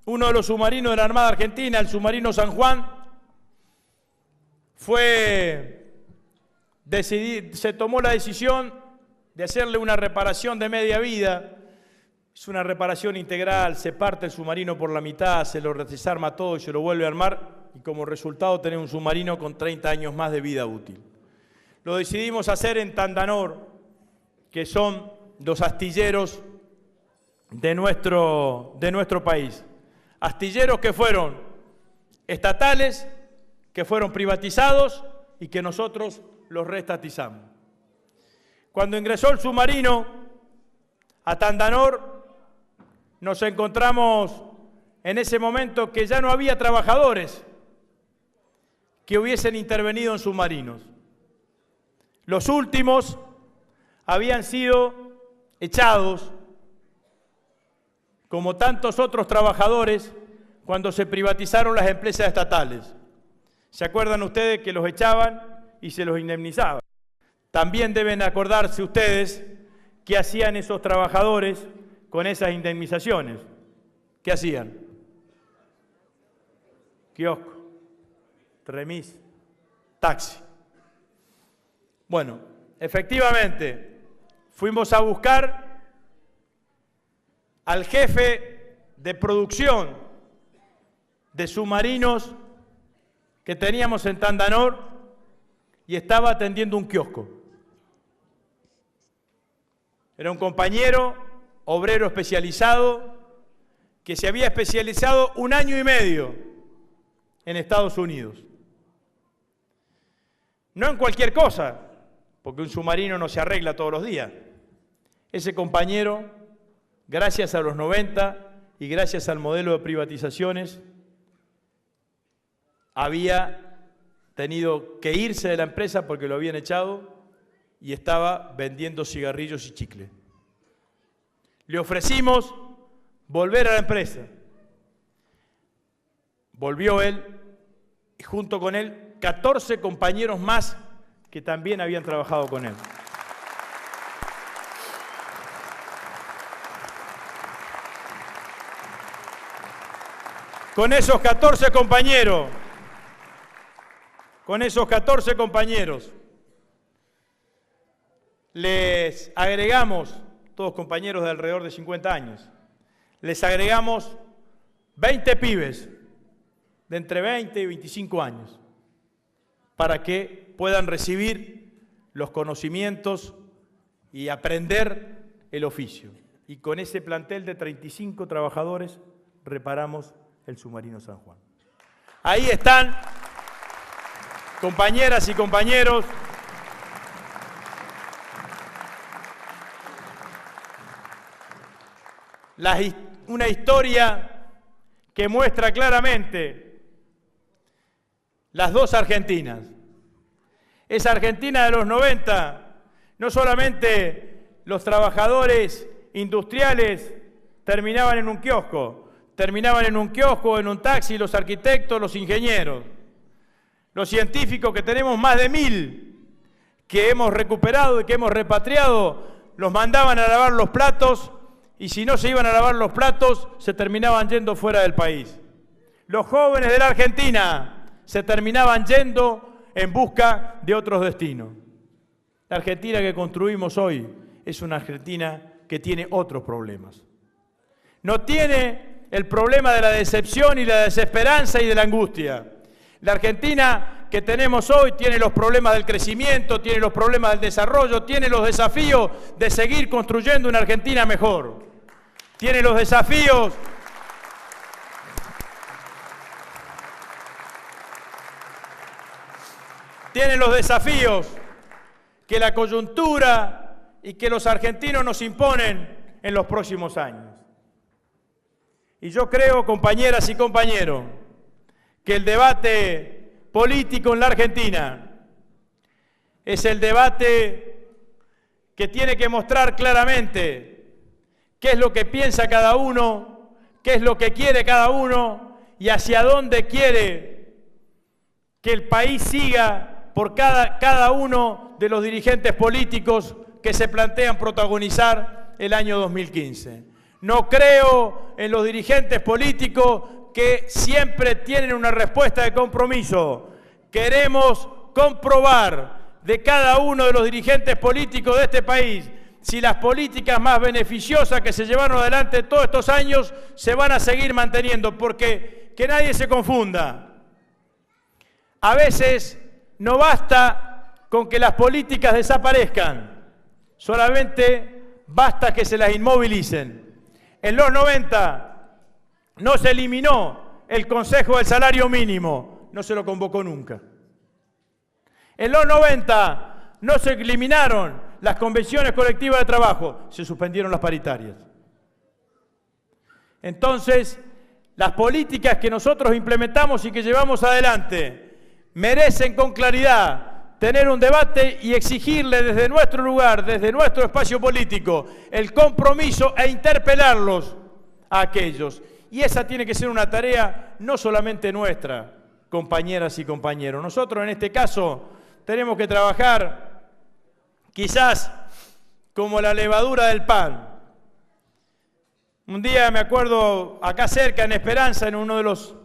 uno de los submarinos de la Armada Argentina, el submarino San Juan, se tomó la decisión de hacerle una reparación de media vida. Es una reparación integral, se parte el submarino por la mitad, se lo desarma todo y se lo vuelve a armar, y como resultado tenemos un submarino con 30 años más de vida útil. Lo decidimos hacer en Tandanor, que son los astilleros de nuestro país. Astilleros que fueron estatales, que fueron privatizados y que nosotros los reestatizamos. Cuando ingresó el submarino a Tandanor, nos encontramos en ese momento que ya no había trabajadores que hubiesen intervenido en submarinos. Los últimos habían sido echados, como tantos otros trabajadores, cuando se privatizaron las empresas estatales. ¿Se acuerdan ustedes que los echaban y se los indemnizaban? También deben acordarse ustedes qué hacían esos trabajadores con esas indemnizaciones. ¿Qué hacían? Kiosco, remis, taxi. Bueno, efectivamente, fuimos a buscar al jefe de producción de submarinos que teníamos en Tandanor y estaba atendiendo un kiosco. Era un compañero, obrero especializado, que se había especializado 1 año y medio en Estados Unidos. No en cualquier cosa, porque un submarino no se arregla todos los días. Ese compañero, gracias a los 90 y gracias al modelo de privatizaciones, había tenido que irse de la empresa porque lo habían echado y estaba vendiendo cigarrillos y chicle. Le ofrecimos volver a la empresa. Volvió él y junto con él 14 compañeros más que también habían trabajado con él. Con esos 14 compañeros, les agregamos, todos compañeros de alrededor de 50 años, les agregamos 20 pibes de entre 20 y 25 años para que puedan recibir los conocimientos y aprender el oficio. Y con ese plantel de 35 trabajadores reparamos el submarino San Juan. Ahí están, compañeras y compañeros, una historia que muestra claramente las dos Argentinas. Esa Argentina de los 90, no solamente los trabajadores industriales terminaban en un kiosco, en un taxi, los arquitectos, los ingenieros, los científicos, que tenemos más de 1000 que hemos recuperado y que hemos repatriado, los mandaban a lavar los platos y si no se iban a lavar los platos se terminaban yendo fuera del país. Los jóvenes de la Argentina se terminaban yendo en busca de otros destinos. La Argentina que construimos hoy es una Argentina que tiene otros problemas. No tiene el problema de la decepción y la desesperanza y de la angustia. La Argentina que tenemos hoy tiene los problemas del crecimiento, tiene los problemas del desarrollo, tiene los desafíos de seguir construyendo una Argentina mejor. Tiene los desafíos que la coyuntura y que los argentinos nos imponen en los próximos años. Y yo creo, compañeras y compañeros, que el debate político en la Argentina es el debate que tiene que mostrar claramente qué es lo que piensa cada uno, qué es lo que quiere cada uno y hacia dónde quiere que el país siga por cada uno de los dirigentes políticos que se plantean protagonizar el año 2015. No creo en los dirigentes políticos que siempre tienen una respuesta de compromiso. Queremos comprobar de cada uno de los dirigentes políticos de este país si las políticas más beneficiosas que se llevaron adelante todos estos años se van a seguir manteniendo, porque que nadie se confunda. A veces no basta con que las políticas desaparezcan, solamente basta que se las inmovilicen. En los 90 no se eliminó el Consejo del Salario Mínimo, no se lo convocó nunca. En los 90 no se eliminaron las convenciones colectivas de trabajo, se suspendieron las paritarias. Entonces, las políticas que nosotros implementamos y que llevamos adelante merecen con claridad tener un debate y exigirle desde nuestro lugar, desde nuestro espacio político, el compromiso e interpelarlos a aquellos. Y esa tiene que ser una tarea no solamente nuestra, compañeras y compañeros. Nosotros en este caso tenemos que trabajar quizás como la levadura del pan. Un día me acuerdo acá cerca en Esperanza, en uno de los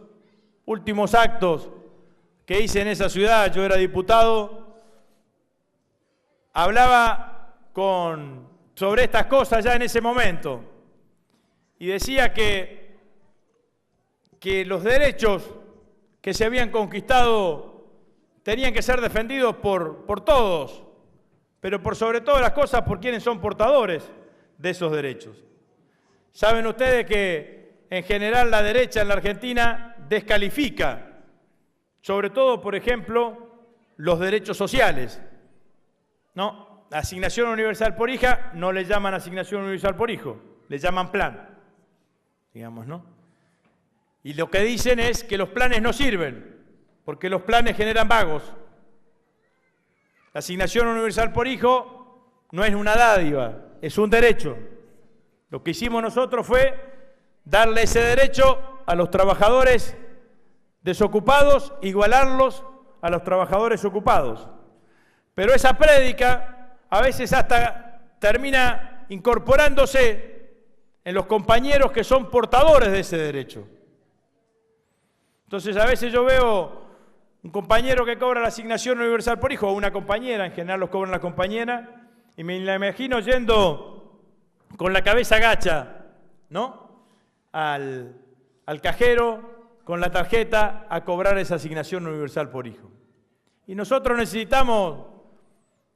últimos actos que hice en esa ciudad, yo era diputado, hablaba sobre estas cosas ya en ese momento y decía que los derechos que se habían conquistado tenían que ser defendidos por todos, pero por sobre todas las cosas por quienes son portadores de esos derechos. Saben ustedes que en general la derecha en la Argentina descalifica, sobre todo, por ejemplo, los derechos sociales. No, asignación universal por hija no le llaman asignación universal por hijo, le llaman plan, digamos, ¿no? Y lo que dicen es que los planes no sirven, porque los planes generan vagos. La asignación universal por hijo no es una dádiva, es un derecho. Lo que hicimos nosotros fue darle ese derecho a los trabajadores desocupados, igualarlos a los trabajadores ocupados. Pero esa prédica a veces hasta termina incorporándose en los compañeros que son portadores de ese derecho. Entonces a veces yo veo un compañero que cobra la asignación universal por hijo, o una compañera, en general los cobran las compañeras, y me la imagino yendo con la cabeza gacha, ¿no? Al cajero, con la tarjeta, a cobrar esa asignación universal por hijo. Y nosotros necesitamos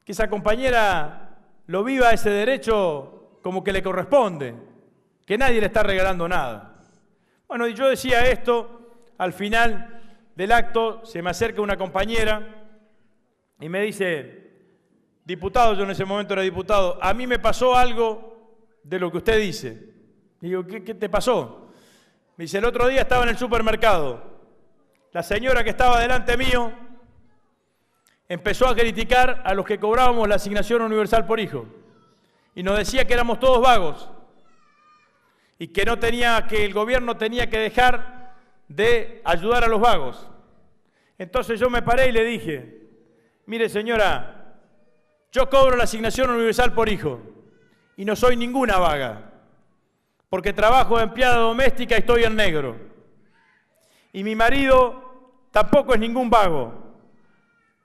que esa compañera lo viva ese derecho como que le corresponde, que nadie le está regalando nada. Bueno, y yo decía esto, al final del acto se me acerca una compañera y me dice: diputado, yo en ese momento era diputado, a mí me pasó algo de lo que usted dice. Digo, ¿qué te pasó? Me dice, el otro día estaba en el supermercado, la señora que estaba delante mío empezó a criticar a los que cobrábamos la asignación universal por hijo y nos decía que éramos todos vagos y que el gobierno tenía que dejar de ayudar a los vagos. Entonces yo me paré y le dije, mire señora, yo cobro la asignación universal por hijo y no soy ninguna vaga, porque trabajo de empleada doméstica y estoy en negro. Y mi marido tampoco es ningún vago,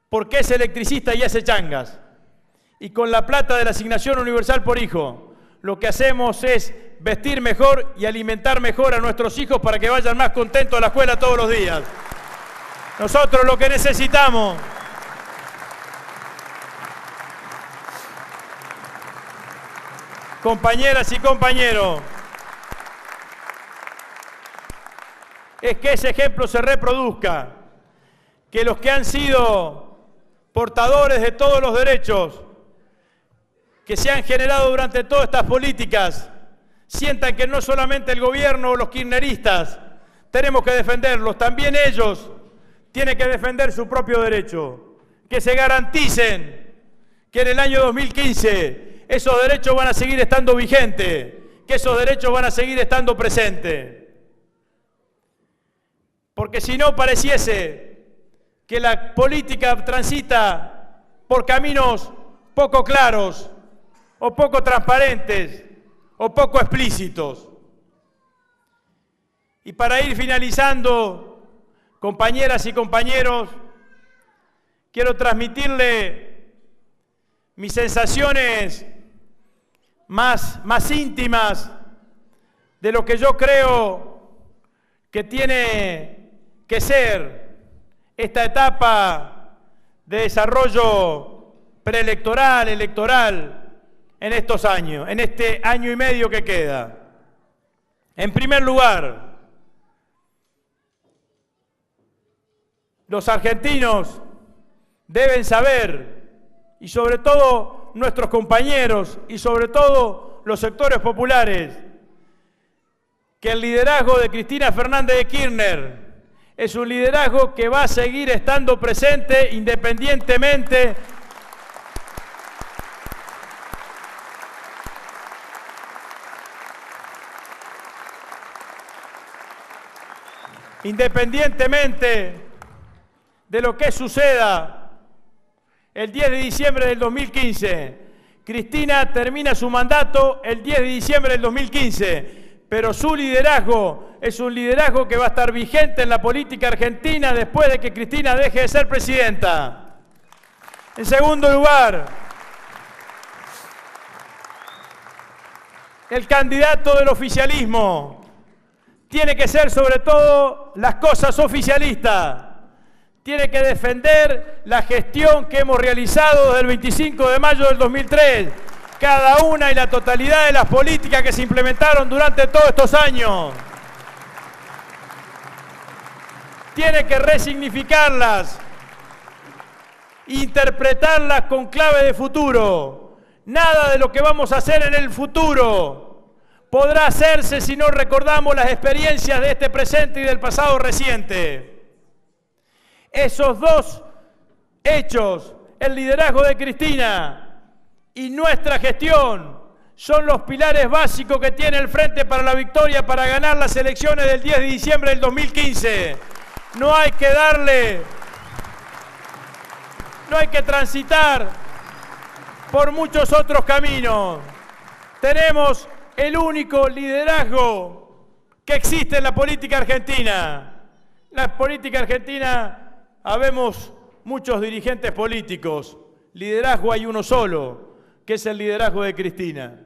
porque es electricista y hace changas. Y con la plata de la asignación universal por hijo, lo que hacemos es vestir mejor y alimentar mejor a nuestros hijos para que vayan más contentos a la escuela todos los días. Nosotros lo que necesitamos compañeras y compañeros, es que ese ejemplo se reproduzca, que los que han sido portadores de todos los derechos que se han generado durante todas estas políticas sientan que no solamente el gobierno o los kirchneristas tenemos que defenderlos, también ellos tienen que defender su propio derecho, que se garanticen que en el año 2015 esos derechos van a seguir estando vigentes, que esos derechos van a seguir estando presentes. Porque si no pareciese que la política transita por caminos poco claros, o poco transparentes, o poco explícitos. Y para ir finalizando, compañeras y compañeros, quiero transmitirle mis sensaciones más íntimas de lo que yo creo que tiene que ser esta etapa de desarrollo preelectoral, electoral, en estos años, en este año y medio que queda. En primer lugar, los argentinos deben saber, y sobre todo nuestros compañeros, y sobre todo los sectores populares, que el liderazgo de Cristina Fernández de Kirchner es un liderazgo que va a seguir estando presente independientemente de lo que suceda el 10 de diciembre del 2015. Cristina termina su mandato el 10 de diciembre del 2015, pero su liderazgo es un liderazgo que va a estar vigente en la política argentina después de que Cristina deje de ser presidenta. En segundo lugar, el candidato del oficialismo tiene que ser sobre todo las cosas oficialistas. Tiene que defender la gestión que hemos realizado desde el 25 de mayo del 2003, cada una y la totalidad de las políticas que se implementaron durante todos estos años. tiene que resignificarlas, interpretarlas con clave de futuro. Nada de lo que vamos a hacer en el futuro podrá hacerse si no recordamos las experiencias de este presente y del pasado reciente. Esos dos hechos, el liderazgo de Cristina y nuestra gestión, son los pilares básicos que tiene el Frente para la Victoria para ganar las elecciones del 10 de diciembre del 2015. No hay que transitar por muchos otros caminos. Tenemos el único liderazgo que existe en la política argentina. En la política argentina habemos muchos dirigentes políticos. Liderazgo hay uno solo, que es el liderazgo de Cristina.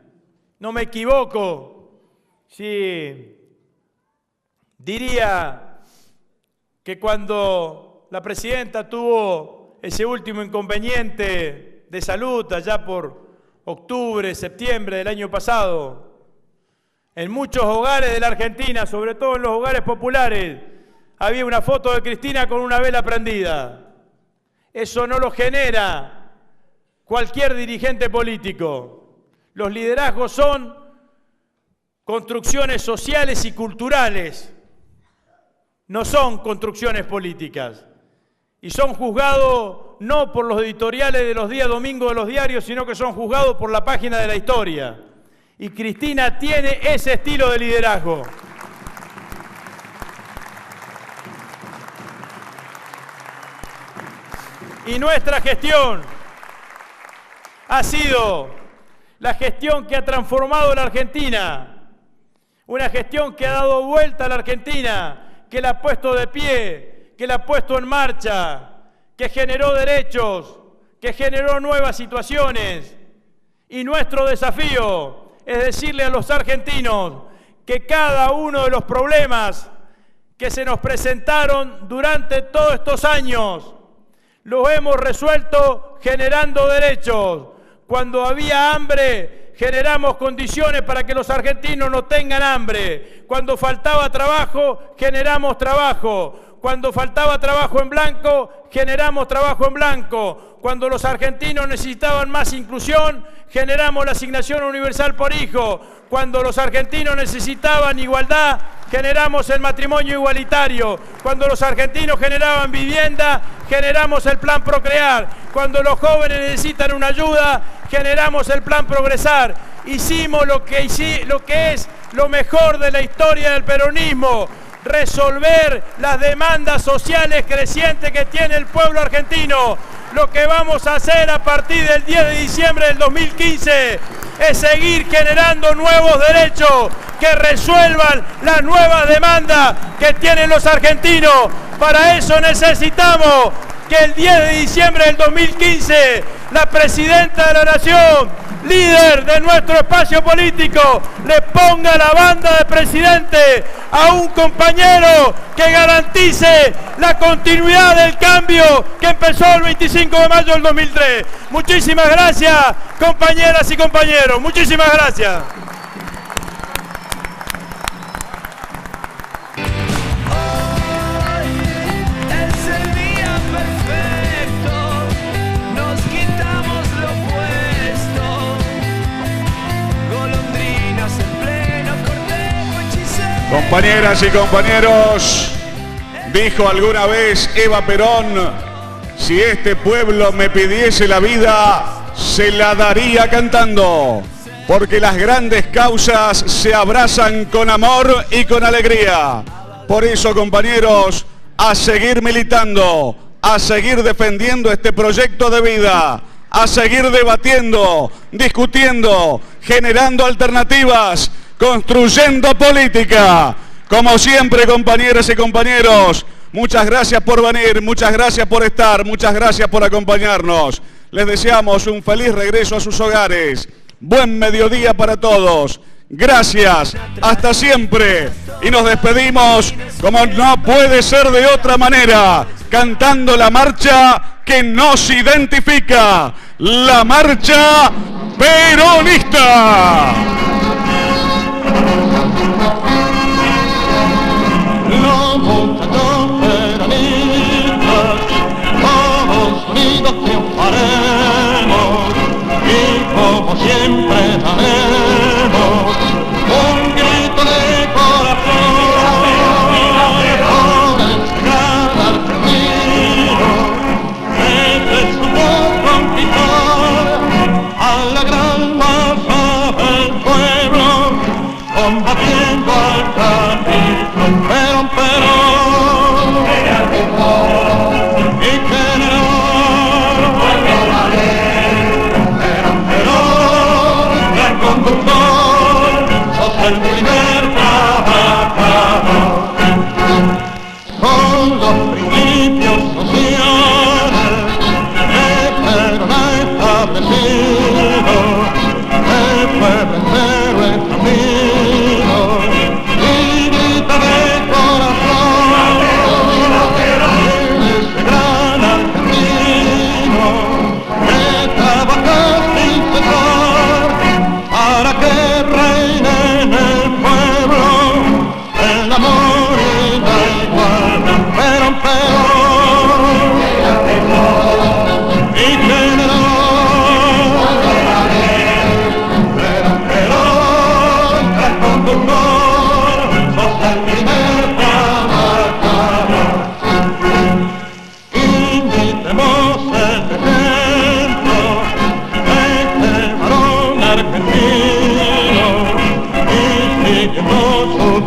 No me equivoco si diría que cuando la presidenta tuvo ese último inconveniente de salud allá por octubre, septiembre del año pasado, en muchos hogares de la Argentina, sobre todo en los hogares populares, había una foto de Cristina con una vela prendida. Eso no lo genera cualquier dirigente político. Los liderazgos son construcciones sociales y culturales, no son construcciones políticas. Y son juzgados no por los editoriales de los días domingos de los diarios, sino que son juzgados por la página de la historia. Y Cristina tiene ese estilo de liderazgo. Y nuestra gestión ha sido la gestión que ha transformado la Argentina, una gestión que ha dado vuelta a la Argentina, que la ha puesto de pie, que la ha puesto en marcha, que generó derechos, que generó nuevas situaciones. Y nuestro desafío es decirle a los argentinos que cada uno de los problemas que se nos presentaron durante todos estos años los hemos resuelto generando derechos. Cuando había hambre, generamos condiciones para que los argentinos no tengan hambre. Cuando faltaba trabajo, generamos trabajo. Cuando faltaba trabajo en blanco, generamos trabajo en blanco. Cuando los argentinos necesitaban más inclusión, generamos la asignación universal por hijo. Cuando los argentinos necesitaban igualdad, generamos el matrimonio igualitario. Cuando los argentinos generaban vivienda, generamos el plan Procrear. Cuando los jóvenes necesitan una ayuda, generamos el plan Progresar. Hicimos lo que es lo mejor de la historia del peronismo: resolver las demandas sociales crecientes que tiene el pueblo argentino. Lo que vamos a hacer a partir del 10 de diciembre del 2015 es seguir generando nuevos derechos que resuelvan las nuevas demandas que tienen los argentinos. Para eso necesitamos que el 10 de diciembre del 2015 la presidenta de la Nación, líder de nuestro espacio político, le ponga la banda de presidente a un compañero que garantice la continuidad del cambio que empezó el 25 de mayo del 2003. Muchísimas gracias, compañeras y compañeros. Muchísimas gracias. Compañeras y compañeros, dijo alguna vez Eva Perón: si este pueblo me pidiese la vida, se la daría cantando, porque las grandes causas se abrazan con amor y con alegría. Por eso, compañeros, a seguir militando, a seguir defendiendo este proyecto de vida, a seguir debatiendo, discutiendo, generando alternativas, construyendo política. Como siempre, compañeras y compañeros, muchas gracias por venir, muchas gracias por estar, muchas gracias por acompañarnos. Les deseamos un feliz regreso a sus hogares. Buen mediodía para todos. Gracias, hasta siempre. Y nos despedimos, como no puede ser de otra manera, cantando la marcha que nos identifica, la marcha peronista. No, son los principios sociales que Perón ha establecido. El pueblo entero es camino y grita de corazón. Ese gran argentino que trabaja sin cesar para que reine en el pueblo el amor y la igualdad. Perón, y generó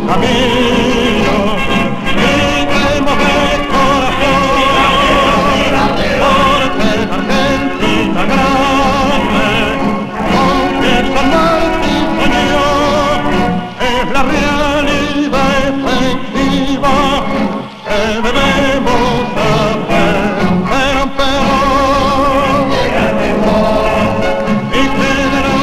camino y demos de corazón porque la Argentina grande con que San Martín soñó es la realidad efectiva que debemos hacer. Y generó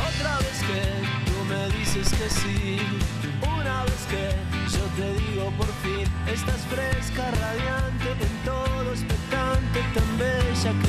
Otra vez que tú me dices que sí, una vez que yo te digo por fin, estás fresca, radiante, en todo expectante, tan bella que